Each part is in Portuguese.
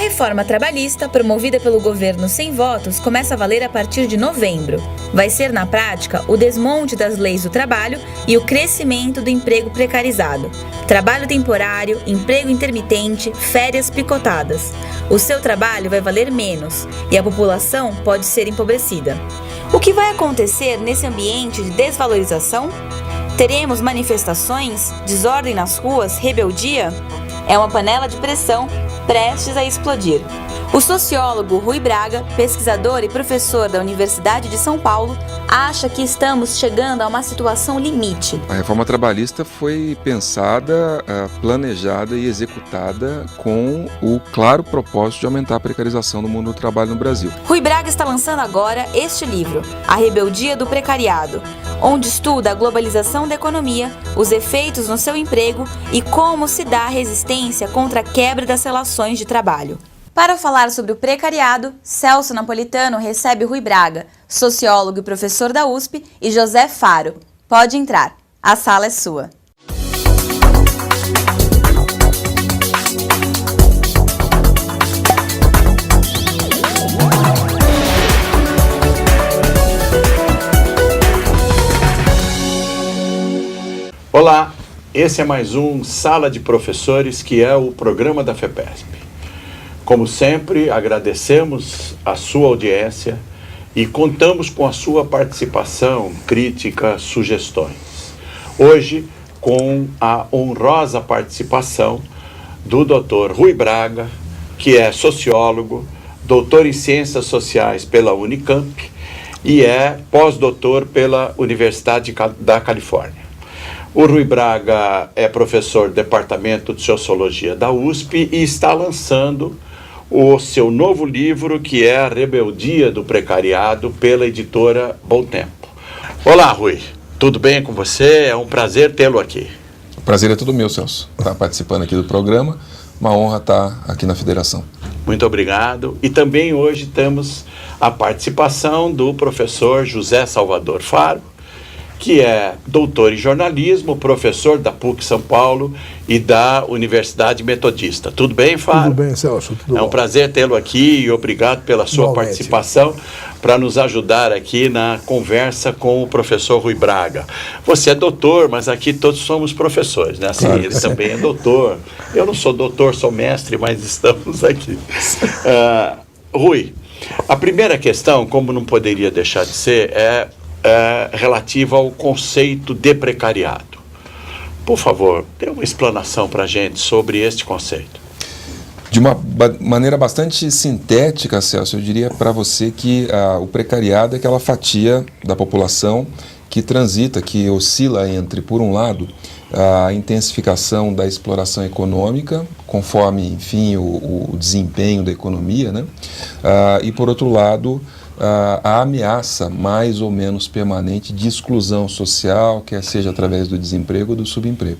reforma trabalhista, promovida pelo governo sem votos, começa a valer a partir de novembro. Vai ser, na prática, o desmonte das leis do trabalho e o crescimento do emprego precarizado. Trabalho temporário, emprego intermitente, férias picotadas. O seu trabalho vai valer menos e a população pode ser empobrecida. O que vai acontecer nesse ambiente de desvalorização? Teremos manifestações, desordem nas ruas, rebeldia? É uma panela de pressão prestes a explodir. O sociólogo Rui Braga, pesquisador e professor da Universidade de São Paulo, acha que estamos chegando a uma situação limite. A reforma trabalhista foi pensada, planejada e executada com o claro propósito de aumentar a precarização do mundo do trabalho no Brasil. Rui Braga está lançando agora este livro, A Rebeldia do Precariado, onde estuda a globalização da economia, os efeitos no seu emprego e como se dá a resistência contra a quebra das relações de trabalho. Para falar sobre o precariado, Celso Napolitano recebe Rui Braga, sociólogo e professor da USP, e José Faro. Pode entrar, a sala é sua. Olá, esse é mais um Sala de Professores, que é o programa da FEPESP. Como sempre, agradecemos a sua audiência e contamos com a sua participação, crítica, sugestões. Hoje, com a honrosa participação do Dr. Rui Braga, que é sociólogo, doutor em Ciências Sociais pela Unicamp e é pós-doutor pela Universidade da Califórnia. O Rui Braga é professor do Departamento de Sociologia da USP e está lançando o seu novo livro, que é A Rebeldia do Precariado, pela editora Bom Tempo. Olá, Rui. Tudo bem com você? É um prazer tê-lo aqui. O prazer é todo meu, Celso. Estar participando aqui do programa. Uma honra estar aqui na Federação. Muito obrigado. E também hoje temos a participação do professor José Salvador Faro, que é doutor em jornalismo, professor da PUC São Paulo e da Universidade Metodista. Tudo bem, Faro? Tudo bem, Celso. Tudo bom. É um prazer tê-lo aqui e obrigado pela sua participação para nos ajudar aqui na conversa com o professor Rui Braga. Você é doutor, mas aqui todos somos professores, né? Assim, claro. Ele também é doutor. Eu não sou doutor, sou mestre, mas estamos aqui. Rui, a primeira questão, como não poderia deixar de ser, é relativa ao conceito de precariado. Por favor, dê uma explanação para a gente sobre este conceito. De uma maneira bastante sintética, Celso, eu diria para você que o precariado é aquela fatia da população que transita, que oscila entre, por um lado, a intensificação da exploração econômica, conforme, enfim, o desempenho da economia, né? E, por outro lado, a ameaça mais ou menos permanente de exclusão social, quer seja através do desemprego ou do subemprego.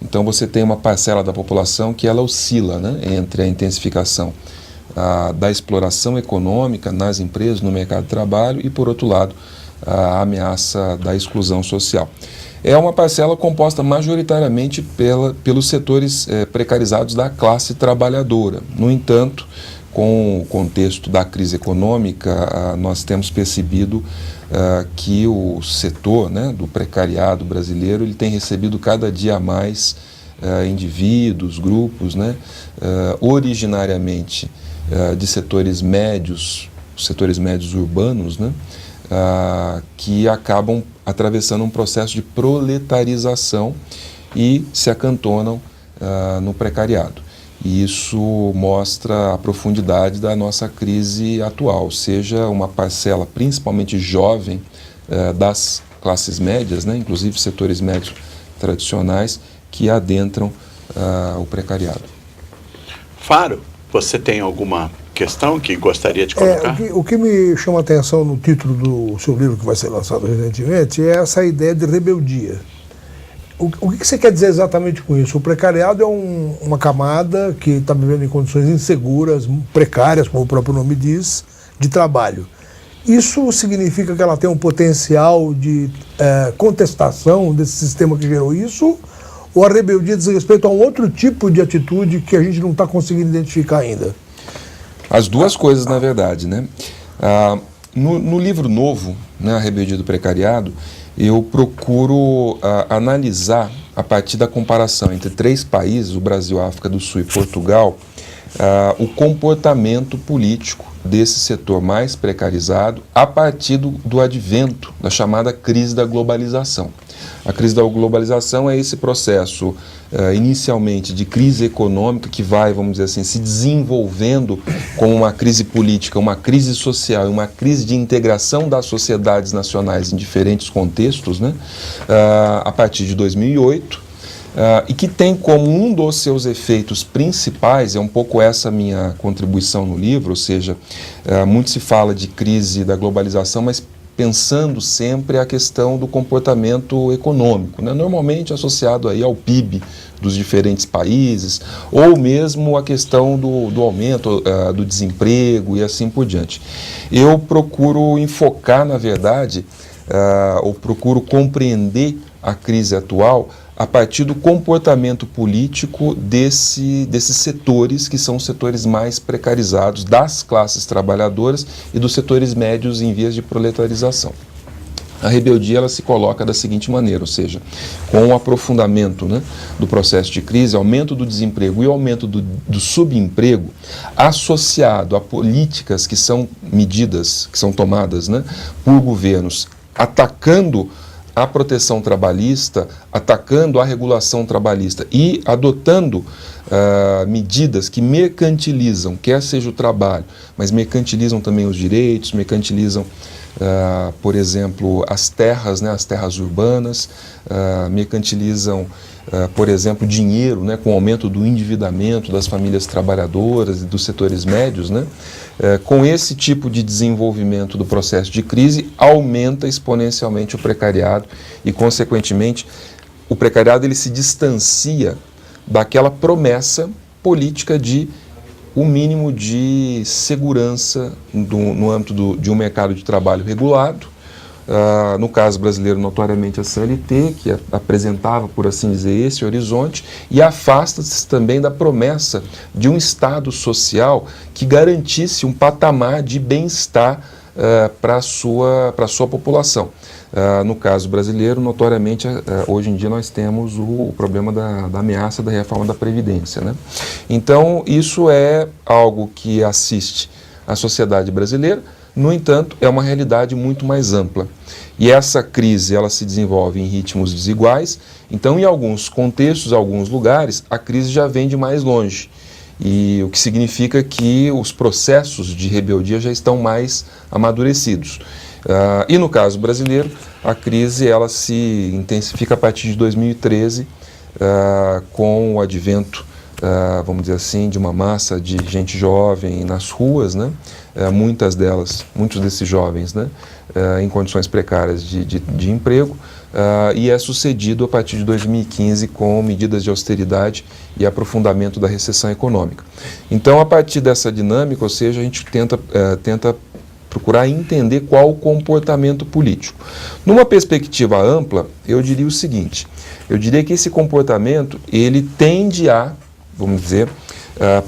Então você tem uma parcela da população que ela oscila, né, entre a intensificação da exploração econômica nas empresas, no mercado de trabalho e, por outro lado, a ameaça da exclusão social. É uma parcela composta majoritariamente pelos setores precarizados da classe trabalhadora. No entanto, com o contexto da crise econômica, nós temos percebido que o setor, né, do precariado brasileiro ele tem recebido cada dia mais indivíduos, grupos, né, originariamente de setores médios urbanos, né, que acabam atravessando um processo de proletarização e se acantonam no precariado. E isso mostra a profundidade da nossa crise atual, seja uma parcela principalmente jovem das classes médias, né, inclusive setores médios tradicionais, que adentram o precariado. Faro, você tem alguma questão que gostaria de colocar? O que me chama a atenção no título do seu livro, que vai ser lançado recentemente, é essa ideia de rebeldia. O que você quer dizer exatamente com isso? O precariado é uma camada que está vivendo em condições inseguras, precárias, como o próprio nome diz, de trabalho. Isso significa que ela tem um potencial de contestação desse sistema que gerou isso? Ou a rebeldia diz respeito a um outro tipo de atitude que a gente não está conseguindo identificar ainda? As duas coisas, na verdade, né? No livro novo, né, A Rebeldia do Precariado, eu procuro analisar, a partir da comparação entre 3 países, o Brasil, a África do Sul e Portugal, o comportamento político desse setor mais precarizado a partir do advento da chamada crise da globalização. A crise da globalização é esse processo, inicialmente, de crise econômica que vai, vamos dizer assim, se desenvolvendo como uma crise política, uma crise social e uma crise de integração das sociedades nacionais em diferentes contextos, né, a partir de 2008, e que tem como um dos seus efeitos principais, é um pouco essa minha contribuição no livro, ou seja, muito se fala de crise da globalização, mas pensando sempre a questão do comportamento econômico, né? Normalmente associado aí ao PIB dos diferentes países, ou mesmo a questão do aumento do desemprego e assim por diante. Eu procuro enfocar, na verdade, ou procuro compreender a crise atual a partir do comportamento político desses setores, que são os setores mais precarizados, das classes trabalhadoras e dos setores médios em vias de proletarização. A rebeldia ela se coloca da seguinte maneira, ou seja, com o aprofundamento, né, do processo de crise, aumento do desemprego e aumento do subemprego, associado a políticas que são medidas, que são tomadas, né, por governos, atacando a proteção trabalhista, atacando a regulação trabalhista e adotando medidas que mercantilizam, quer seja o trabalho, mas mercantilizam também os direitos, mercantilizam, por exemplo, as terras, né, as terras urbanas, mercantilizam, por exemplo, dinheiro, né, com o aumento do endividamento das famílias trabalhadoras e dos setores médios, né, com esse tipo de desenvolvimento do processo de crise, aumenta exponencialmente o precariado e, consequentemente, o precariado ele se distancia daquela promessa política de o mínimo de segurança no âmbito de um mercado de trabalho regulado, no caso brasileiro, notoriamente a CLT, que apresentava, por assim dizer, esse horizonte, e afasta-se também da promessa de um Estado social que garantisse um patamar de bem-estar para a sua população. No caso brasileiro, notoriamente, hoje em dia nós temos o problema da ameaça da reforma da Previdência, né? Então, isso é algo que assiste a sociedade brasileira. No entanto, é uma realidade muito mais ampla. E essa crise ela se desenvolve em ritmos desiguais, então em alguns contextos, alguns lugares, a crise já vem de mais longe. E o que significa que os processos de rebeldia já estão mais amadurecidos. E no caso brasileiro, a crise ela se intensifica a partir de 2013, com o advento, vamos dizer assim, de uma massa de gente jovem nas ruas, né? Muitos desses jovens, né? Em condições precárias de emprego, e é sucedido a partir de 2015 com medidas de austeridade e aprofundamento da recessão econômica. Então, a partir dessa dinâmica, ou seja, a gente tenta procurar entender qual o comportamento político. Numa perspectiva ampla, eu diria o seguinte, eu diria que esse comportamento, ele tende a, vamos dizer,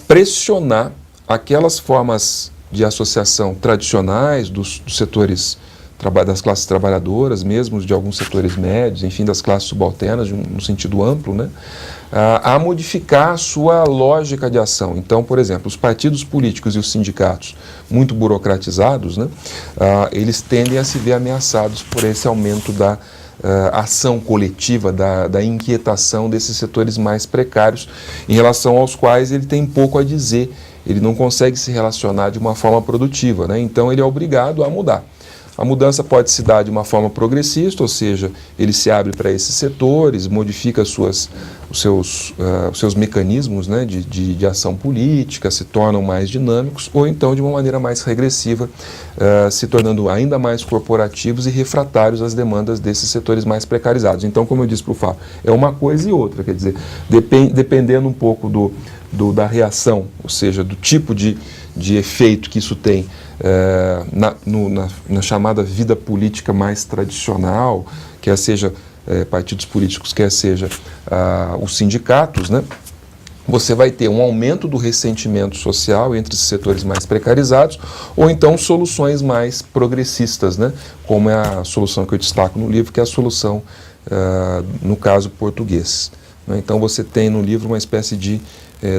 pressionar aquelas formas de associação tradicionais dos setores, das classes trabalhadoras, mesmo de alguns setores médios, enfim, das classes subalternas, no sentido amplo, né, a modificar a sua lógica de ação. Então, por exemplo, os partidos políticos e os sindicatos, muito burocratizados, né, eles tendem a se ver ameaçados por esse aumento da ação coletiva, da inquietação desses setores mais precários, em relação aos quais ele tem pouco a dizer, ele não consegue se relacionar de uma forma produtiva, né? Então ele é obrigado a mudar. A mudança pode se dar de uma forma progressista, ou seja, ele se abre para esses setores, modifica os seus mecanismos, né, de ação política, se tornam mais dinâmicos, ou então de uma maneira mais regressiva, se tornando ainda mais corporativos e refratários às demandas desses setores mais precarizados. Então, como eu disse para o Fábio, é uma coisa e outra, quer dizer, dependendo um pouco da reação, ou seja, do tipo de efeito que isso tem na chamada vida política mais tradicional, quer seja partidos políticos, quer seja os sindicatos, né? você vai ter um aumento do ressentimento social entre esses setores mais precarizados, ou então soluções mais progressistas, né? Como é a solução que eu destaco no livro, que é a solução, no caso português. Né? Então você tem no livro uma espécie de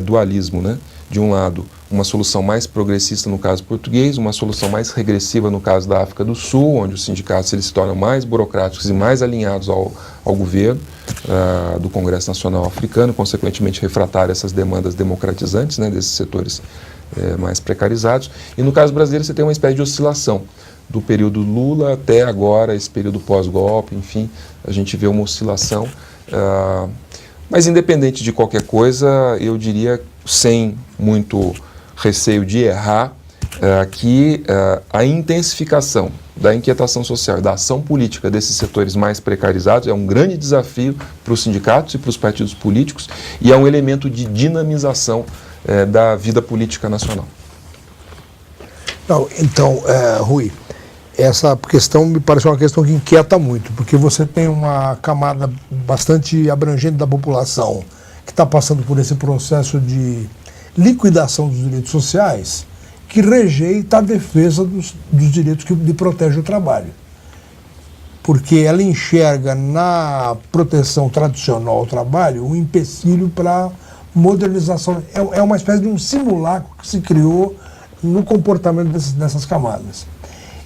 dualismo, né? De um lado, uma solução mais progressista no caso português, uma solução mais regressiva no caso da África do Sul, onde os sindicatos eles se tornam mais burocráticos e mais alinhados ao governo do Congresso Nacional Africano, consequentemente refratário a essas demandas democratizantes, né, desses setores mais precarizados. E no caso brasileiro você tem uma espécie de oscilação do período Lula até agora, esse período pós-golpe, enfim, a gente vê uma oscilação. Mas independente de qualquer coisa, eu diria, sem muito receio de errar, que a intensificação da inquietação social e da ação política desses setores mais precarizados é um grande desafio para os sindicatos e para os partidos políticos e é um elemento de dinamização da vida política nacional. Não, então, Rui, essa questão me parece uma questão que inquieta muito, porque você tem uma camada bastante abrangente da população que está passando por esse processo de liquidação dos direitos sociais, que rejeita a defesa dos direitos que lhe protegem o trabalho. Porque ela enxerga na proteção tradicional ao trabalho um empecilho para modernização. É uma espécie de um simulacro que se criou no comportamento dessas camadas.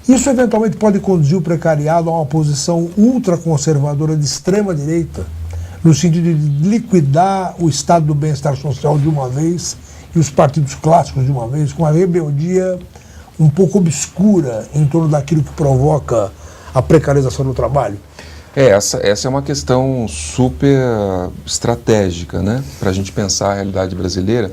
Isso eventualmente pode conduzir o precariado a uma posição ultraconservadora de extrema direita, no sentido de liquidar o estado do bem-estar social de uma vez e os partidos clássicos de uma vez, com a rebeldia um pouco obscura em torno daquilo que provoca a precarização do trabalho. Essa é uma questão super estratégica, né, para a gente pensar a realidade brasileira,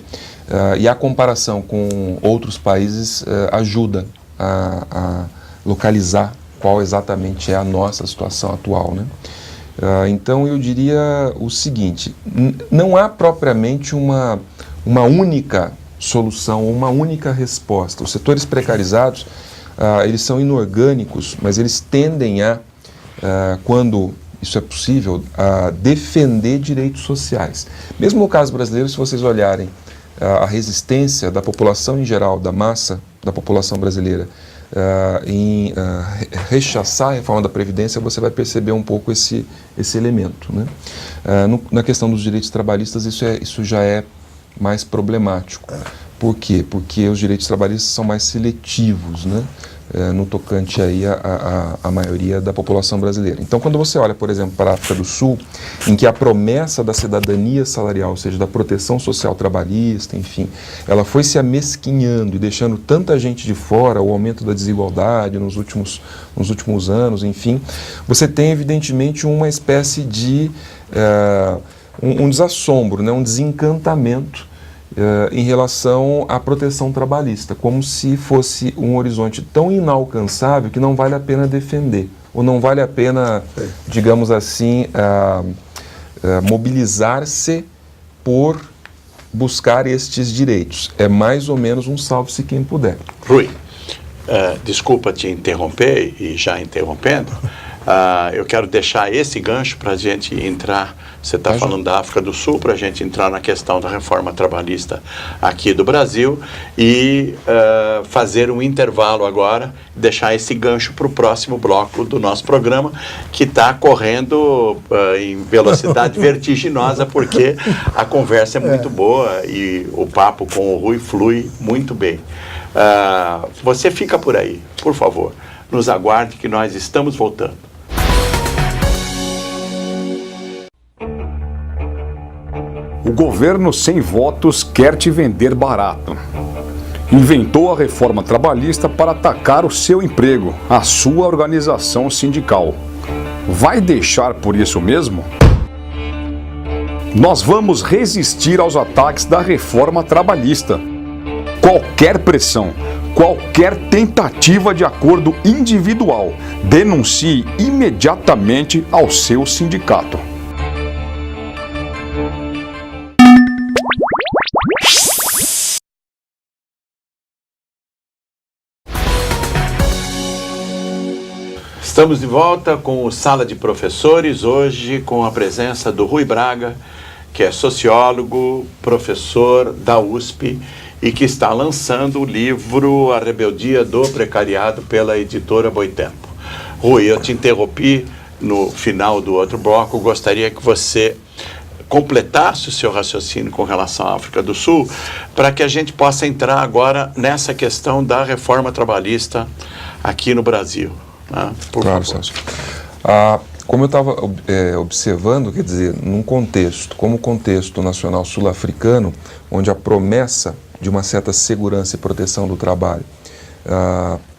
e a comparação com outros países ajuda a localizar qual exatamente é a nossa situação atual, né? Então eu diria o seguinte, não há propriamente uma única solução, uma única resposta. Os setores precarizados, eles são inorgânicos, mas eles tendem a, quando isso é possível, a defender direitos sociais. Mesmo no caso brasileiro, se vocês olharem a resistência da população em geral, da massa da população brasileira, em rechaçar a reforma da Previdência, você vai perceber um pouco esse elemento, né? Na questão dos direitos trabalhistas, isso já é mais problemático. Por quê? Porque os direitos trabalhistas são mais seletivos, né? No tocante aí a maioria da população brasileira. Então, quando você olha, por exemplo, para a África do Sul, em que a promessa da cidadania salarial, ou seja, da proteção social trabalhista, enfim, ela foi se amesquinhando e deixando tanta gente de fora, o aumento da desigualdade nos últimos anos, enfim, você tem, evidentemente, uma espécie de um desassombro, né, um desencantamento em relação à proteção trabalhista, como se fosse um horizonte tão inalcançável que não vale a pena defender, ou não vale a pena, digamos assim, mobilizar-se por buscar estes direitos. É mais ou menos um salve-se quem puder. Rui, desculpa te interromper, e já interrompendo, eu quero deixar esse gancho para a gente entrar. Você está falando da África do Sul, para a gente entrar na questão da reforma trabalhista aqui do Brasil e fazer um intervalo agora, deixar esse gancho para o próximo bloco do nosso programa, que está correndo em velocidade vertiginosa, porque a conversa é muito boa e o papo com o Rui flui muito bem. Você fica por aí, por favor, nos aguarde que nós estamos voltando. O governo sem votos quer te vender barato. Inventou a reforma trabalhista para atacar o seu emprego, a sua organização sindical. Vai deixar por isso mesmo? Nós vamos resistir aos ataques da reforma trabalhista. Qualquer pressão, qualquer tentativa de acordo individual, denuncie imediatamente ao seu sindicato. Estamos de volta com o Sala de Professores, hoje com a presença do Rui Braga, que é sociólogo, professor da USP e que está lançando o livro A Rebeldia do Precariado pela editora Boitempo. Rui, eu te interrompi no final do outro bloco, gostaria que você completasse o seu raciocínio com relação à África do Sul, para que a gente possa entrar agora nessa questão da reforma trabalhista aqui no Brasil. Né? Claro, Celso. Como eu estava observando, quer dizer, num contexto, como o contexto nacional sul-africano, onde a promessa de uma certa segurança e proteção do trabalho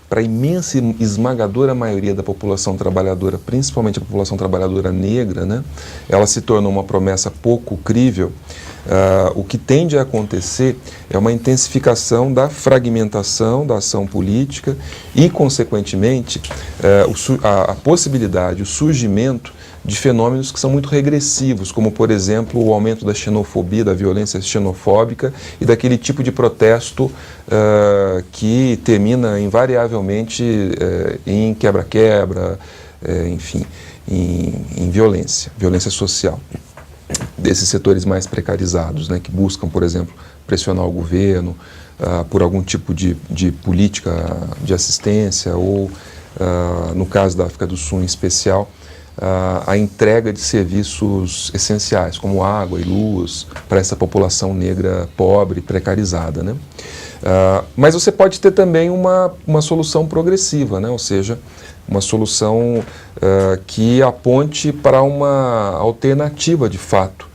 para a imensa e esmagadora maioria da população trabalhadora, principalmente a população trabalhadora negra, né, ela se tornou uma promessa pouco crível. O que tende a acontecer é uma intensificação da fragmentação da ação política e, consequentemente, a possibilidade, o surgimento de fenômenos que são muito regressivos, como, por exemplo, o aumento da xenofobia, da violência xenofóbica e daquele tipo de protesto que termina invariavelmente em quebra-quebra, enfim, em violência social. Desses setores mais precarizados, né, que buscam, por exemplo, pressionar o governo por algum tipo de política de assistência ou, no caso da África do Sul em especial, a entrega de serviços essenciais, como água e luz, para essa população negra pobre, precarizada, né? Mas você pode ter também uma solução progressiva, né? Ou seja, uma solução que aponte para uma alternativa de fato,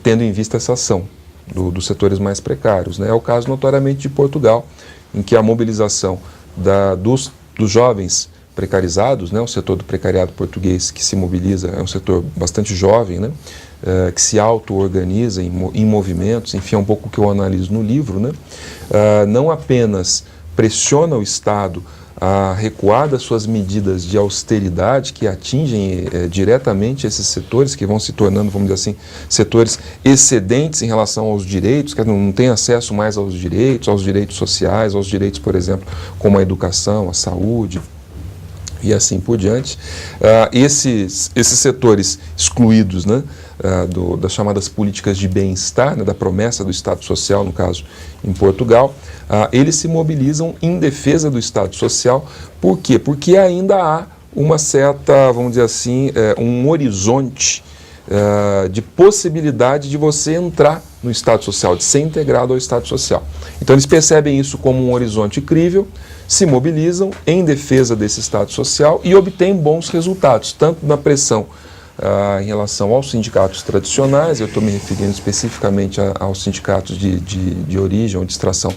tendo em vista essa ação dos setores mais precários, né? É o caso notoriamente de Portugal, em que a mobilização dos jovens precarizados, né, o setor do precariado português que se mobiliza, é um setor bastante jovem, né, que se auto-organiza em movimentos, enfim, é um pouco o que eu analiso no livro, né, não apenas pressiona o Estado a recuar das suas medidas de austeridade que atingem diretamente esses setores, que vão se tornando, vamos dizer assim, setores excedentes em relação aos direitos, que não têm acesso mais aos direitos sociais, aos direitos, por exemplo, como a educação, a saúde, e assim por diante. Esses setores excluídos, né, das chamadas políticas de bem-estar, né, da promessa do Estado Social, no caso em Portugal, eles se mobilizam em defesa do Estado Social. Por quê? Porque ainda há uma certa, vamos dizer assim, um horizonte de possibilidade de você entrar no Estado Social, de ser integrado ao Estado Social. Então eles percebem isso como um horizonte crível, se mobilizam em defesa desse Estado Social e obtêm bons resultados, tanto na pressão em relação aos sindicatos tradicionais, eu estou me referindo especificamente aos sindicatos de origem ou de extração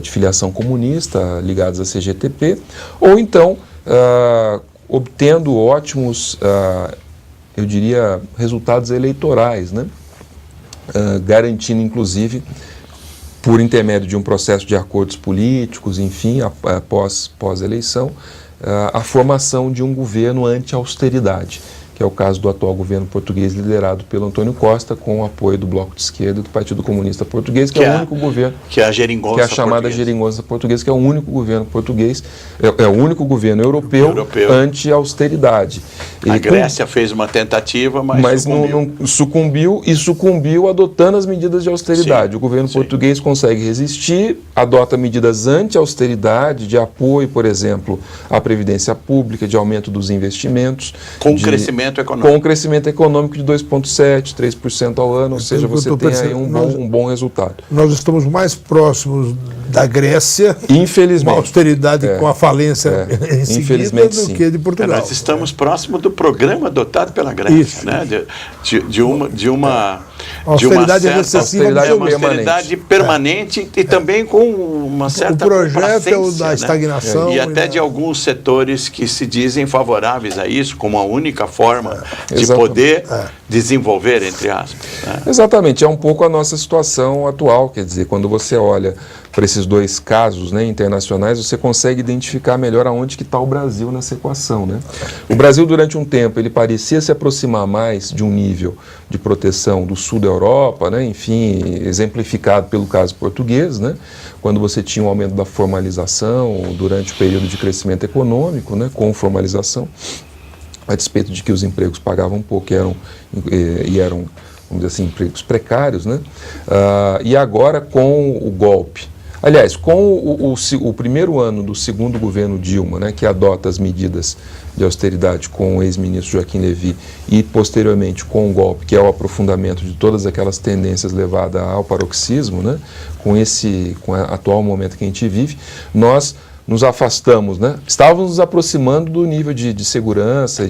de filiação comunista, ligados à CGTP, ou então obtendo ótimos, eu diria, resultados eleitorais, né? Garantindo, inclusive, por intermédio de um processo de acordos políticos, enfim, pós-eleição, a formação de um governo anti-austeridade, que é o caso do atual governo português liderado pelo Antônio Costa, com o apoio do Bloco de Esquerda e do Partido Comunista Português, que é o único governo... Que é a geringonça portuguesa. Que é a chamada geringonça portuguesa, que é o único governo português, é o único governo europeu. Anti-austeridade. A Grécia fez uma tentativa, mas sucumbiu adotando as medidas de austeridade. Sim, o governo português consegue resistir, adota medidas anti-austeridade, de apoio, por exemplo, à previdência pública, de aumento dos investimentos. Com crescimento econômico. Com um crescimento econômico de 2,7%, 3% ao ano, ou seja, você tem aí um bom resultado. Nós estamos mais próximos da Grécia, infelizmente, uma austeridade com a falência em seguida, do que de Portugal. Nós estamos próximos do programa adotado pela Grécia, né? de uma austeridade permanente e também com uma certa o projeto é o da estagnação, né? E até de alguns setores que se dizem favoráveis a isso, como a única forma de poder desenvolver, entre aspas. Né? Exatamente, é um pouco a nossa situação atual, quer dizer, quando você olha para esses dois casos, né, internacionais, você consegue identificar melhor aonde que está o Brasil nessa equação, né? O Brasil, durante um tempo, ele parecia se aproximar mais de um nível de proteção do sul da Europa, né, enfim, exemplificado pelo caso português, né, quando você tinha um aumento da formalização durante o período de crescimento econômico, né, com formalização, a despeito de que os empregos pagavam pouco e eram vamos dizer assim, empregos precários, né? E agora com o golpe. Aliás, com o primeiro ano do segundo governo Dilma, né, que adota as medidas de austeridade com o ex-ministro Joaquim Levy e, posteriormente, com o golpe, que é o aprofundamento de todas aquelas tendências levadas ao paroxismo, né, com o atual momento que a gente vive, nós nos afastamos, né? Estávamos nos aproximando do nível de segurança,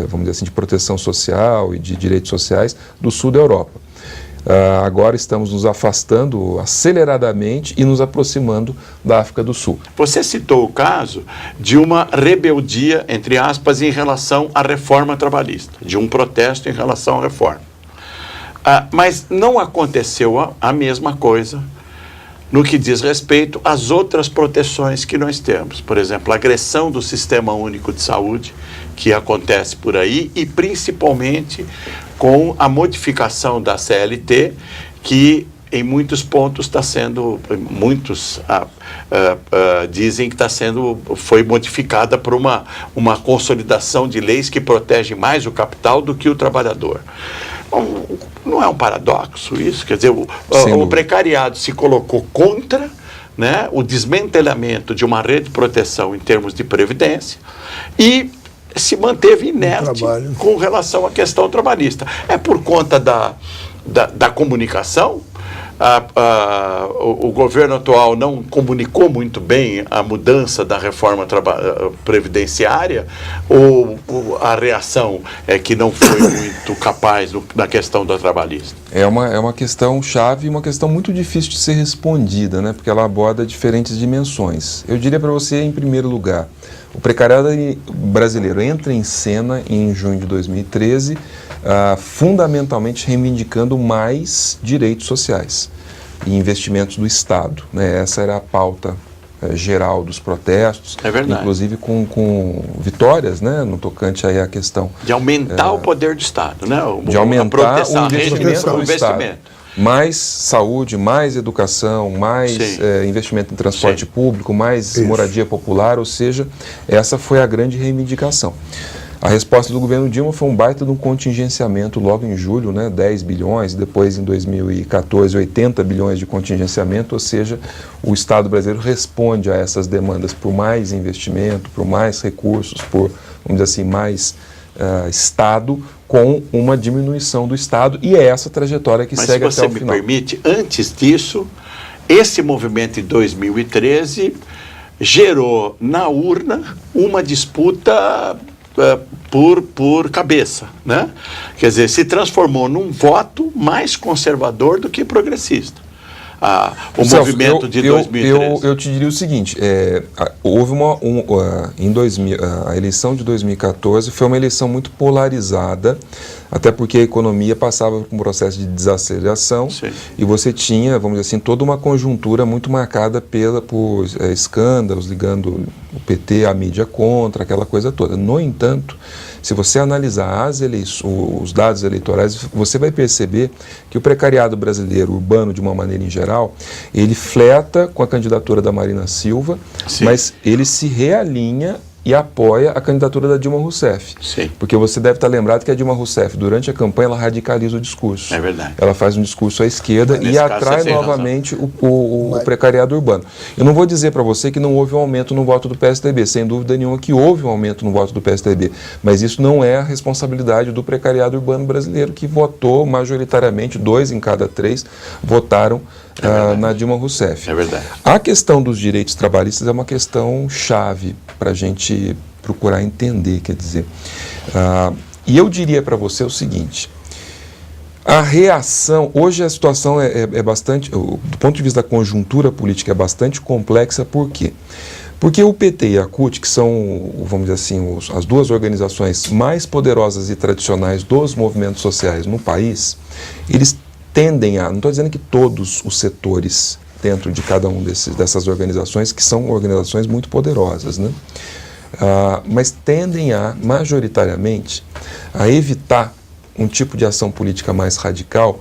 vamos dizer assim, de proteção social e de direitos sociais do sul da Europa. Agora estamos nos afastando aceleradamente e nos aproximando da África do Sul. Você citou o caso de uma rebeldia, entre aspas, em relação à reforma trabalhista, de um protesto em relação à reforma. Mas não aconteceu a mesma coisa no que diz respeito às outras proteções que nós temos. Por exemplo, a agressão do Sistema Único de Saúde, que acontece por aí, e principalmente com a modificação da CLT, que em muitos pontos está sendo, muitos dizem que foi modificada por uma consolidação de leis que protege mais o capital do que o trabalhador. Não é um paradoxo isso? Quer dizer, o precariado se colocou contra, né, o desmantelamento de uma rede de proteção em termos de previdência e se manteve inerte com relação à questão trabalhista. É por conta da comunicação? O governo atual não comunicou muito bem a mudança da reforma previdenciária, ou a reação é que não foi muito capaz na questão da trabalhista? É uma questão chave e uma questão muito difícil de ser respondida, né, porque ela aborda diferentes dimensões. Eu diria para você, em primeiro lugar, o precariado brasileiro entra em cena em junho de 2013, fundamentalmente reivindicando mais direitos sociais e investimentos do Estado, né? Essa era a pauta geral dos protestos, inclusive com vitórias, né, no tocante aí à questão de aumentar o poder do Estado, né? De aumentar o investimento do Estado. Mais saúde, mais educação, mais investimento em transporte público, mais moradia popular, ou seja, essa foi a grande reivindicação. A resposta do governo Dilma foi um baita de um contingenciamento logo em julho, né, 10 bilhões, depois em 2014, 80 bilhões de contingenciamento, ou seja, o Estado brasileiro responde a essas demandas por mais investimento, por mais recursos, por, vamos dizer assim, mais Estado, com uma diminuição do Estado, e é essa trajetória que segue até o final. Mas se você me permite, antes disso, esse movimento em 2013 gerou na urna uma disputa por cabeça, né? Quer dizer, se transformou num voto mais conservador do que progressista. O Celso, movimento de 2013. Eu te diria o seguinte, houve a eleição de 2014 foi uma eleição muito polarizada, até porque a economia passava por um processo de desaceleração. Sim. E você tinha, vamos dizer assim, toda uma conjuntura muito marcada por escândalos ligando o PT à mídia contra, aquela coisa toda. No entanto, se você analisar os dados eleitorais, você vai perceber que o precariado brasileiro urbano, de uma maneira em geral, ele flerta com a candidatura da Marina Silva, mas ele se realinha e apoia a candidatura da Dilma Rousseff. Sim. Porque você deve estar lembrado que a Dilma Rousseff, durante a campanha, ela radicaliza o discurso. É verdade. Ela faz um discurso à esquerda e atrai novamente o precariado urbano. Eu não vou dizer para você que não houve um aumento no voto do PSDB, sem dúvida nenhuma que houve um aumento no voto do PSDB, mas isso não é a responsabilidade do precariado urbano brasileiro, que votou majoritariamente, 2 em cada 3 votaram na Dilma Rousseff. É verdade. A questão dos direitos trabalhistas é uma questão chave para a gente procurar entender, quer dizer. E eu diria para você o seguinte, a reação, hoje a situação é bastante, do ponto de vista da conjuntura política, é bastante complexa. Por quê? Porque o PT e a CUT, que são, vamos dizer assim, as duas organizações mais poderosas e tradicionais dos movimentos sociais no país, eles tendem não estou dizendo que todos os setores dentro de cada um dessas organizações, que são organizações muito poderosas, né? Mas tendem majoritariamente, a evitar um tipo de ação política mais radical,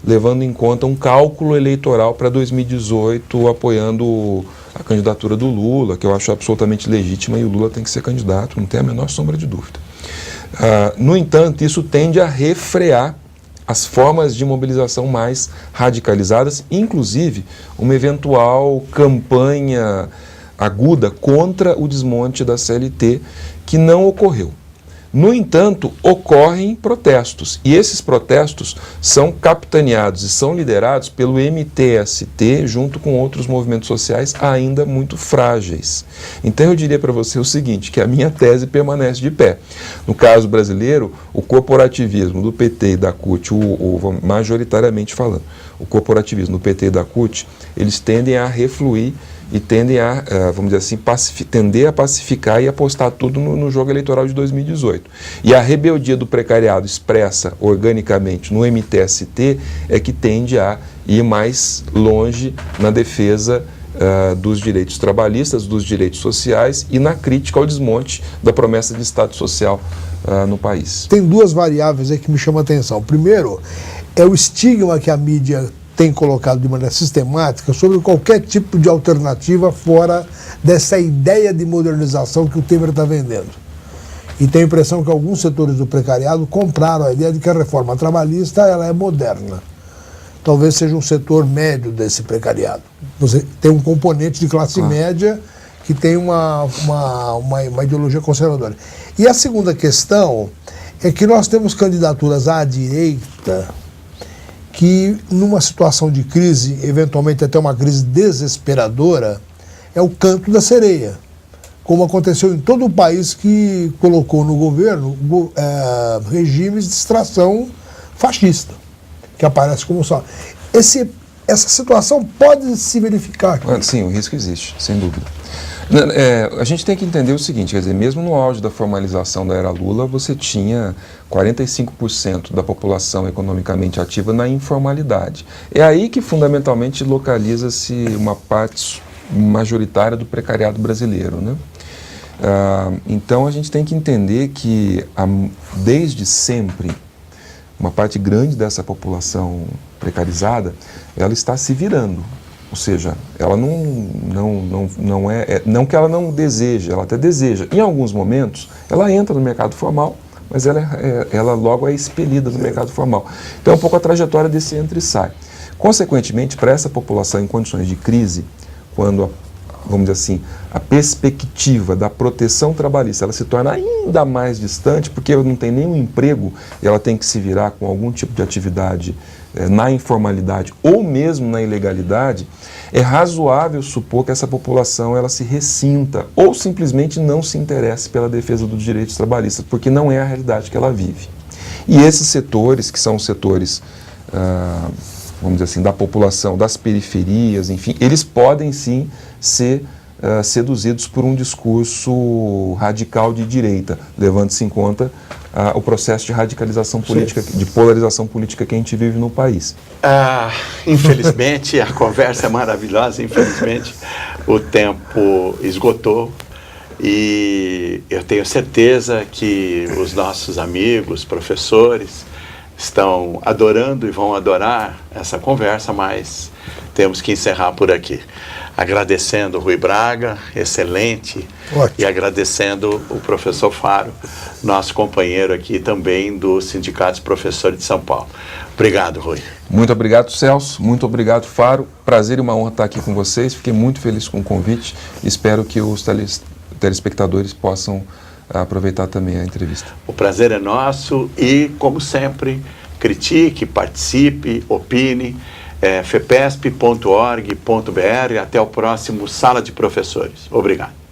levando em conta um cálculo eleitoral para 2018, apoiando a candidatura do Lula, que eu acho absolutamente legítima, e o Lula tem que ser candidato, não tem a menor sombra de dúvida. No entanto, isso tende a refrear as formas de mobilização mais radicalizadas, inclusive uma eventual campanha aguda contra o desmonte da CLT, que não ocorreu. No entanto, ocorrem protestos, e esses protestos são capitaneados e são liderados pelo MTST, junto com outros movimentos sociais ainda muito frágeis. Então eu diria para você o seguinte, que a minha tese permanece de pé. No caso brasileiro, o corporativismo do PT e da CUT, majoritariamente falando, o corporativismo do PT e da CUT, eles tendem a refluir e tendem a, vamos dizer assim, tender a pacificar e apostar tudo no jogo eleitoral de 2018. E a rebeldia do precariado expressa organicamente no MTST é que tende a ir mais longe na defesa dos direitos trabalhistas, dos direitos sociais e na crítica ao desmonte da promessa de Estado Social no país. Tem duas variáveis aí que me chamam a atenção. Primeiro, é o estigma que a mídia tem colocado de maneira sistemática sobre qualquer tipo de alternativa fora dessa ideia de modernização que o Temer está vendendo. E tenho a impressão que alguns setores do precariado compraram a ideia de que a reforma trabalhista ela é moderna. Talvez seja um setor médio desse precariado. Você tem um componente de classe média que tem uma ideologia conservadora. E a segunda questão é que nós temos candidaturas à direita que, numa situação de crise, eventualmente até uma crise desesperadora, é o canto da sereia, como aconteceu em todo o país que colocou no governo regimes de extração fascista, que aparece como só. Essa situação pode se verificar aqui. Sim, o risco existe, sem dúvida. A gente tem que entender o seguinte, quer dizer, mesmo no auge da formalização da era Lula, você tinha 45% da população economicamente ativa na informalidade. É aí que fundamentalmente localiza-se uma parte majoritária do precariado brasileiro, né? Então a gente tem que entender que desde sempre uma parte grande dessa população precarizada, ela está se virando. Ou seja, ela não que ela não deseja, ela até deseja. Em alguns momentos, ela entra no mercado formal, mas ela logo é expelida do mercado formal. Então é um pouco a trajetória desse entra e sai. Consequentemente, para essa população em condições de crise, quando, vamos dizer assim, a perspectiva da proteção trabalhista ela se torna ainda mais distante, porque ela não tem nenhum emprego e ela tem que se virar com algum tipo de atividade na informalidade ou mesmo na ilegalidade, é razoável supor que essa população ela se ressinta ou simplesmente não se interesse pela defesa dos direitos trabalhistas, porque não é a realidade que ela vive. E esses setores, que são os setores, vamos dizer assim, da população, das periferias, enfim, eles podem sim ser seduzidos por um discurso radical de direita, levando-se em conta o processo de radicalização política, de polarização política que a gente vive no país. Infelizmente, a conversa é maravilhosa, infelizmente o tempo esgotou e eu tenho certeza que os nossos amigos, professores, estão adorando e vão adorar essa conversa, mas temos que encerrar por aqui. Agradecendo o Rui Braga, excelente, ótimo. E agradecendo o professor Faro, nosso companheiro aqui também do Sindicato dos Professores de São Paulo. Obrigado, Rui. Muito obrigado, Celso. Muito obrigado, Faro. Prazer e uma honra estar aqui com vocês. Fiquei muito feliz com o convite. Espero que os telespectadores possam aproveitar também a entrevista. O prazer é nosso e, como sempre, critique, participe, opine. fepesp.org.br. Até o próximo Sala de Professores. Obrigado.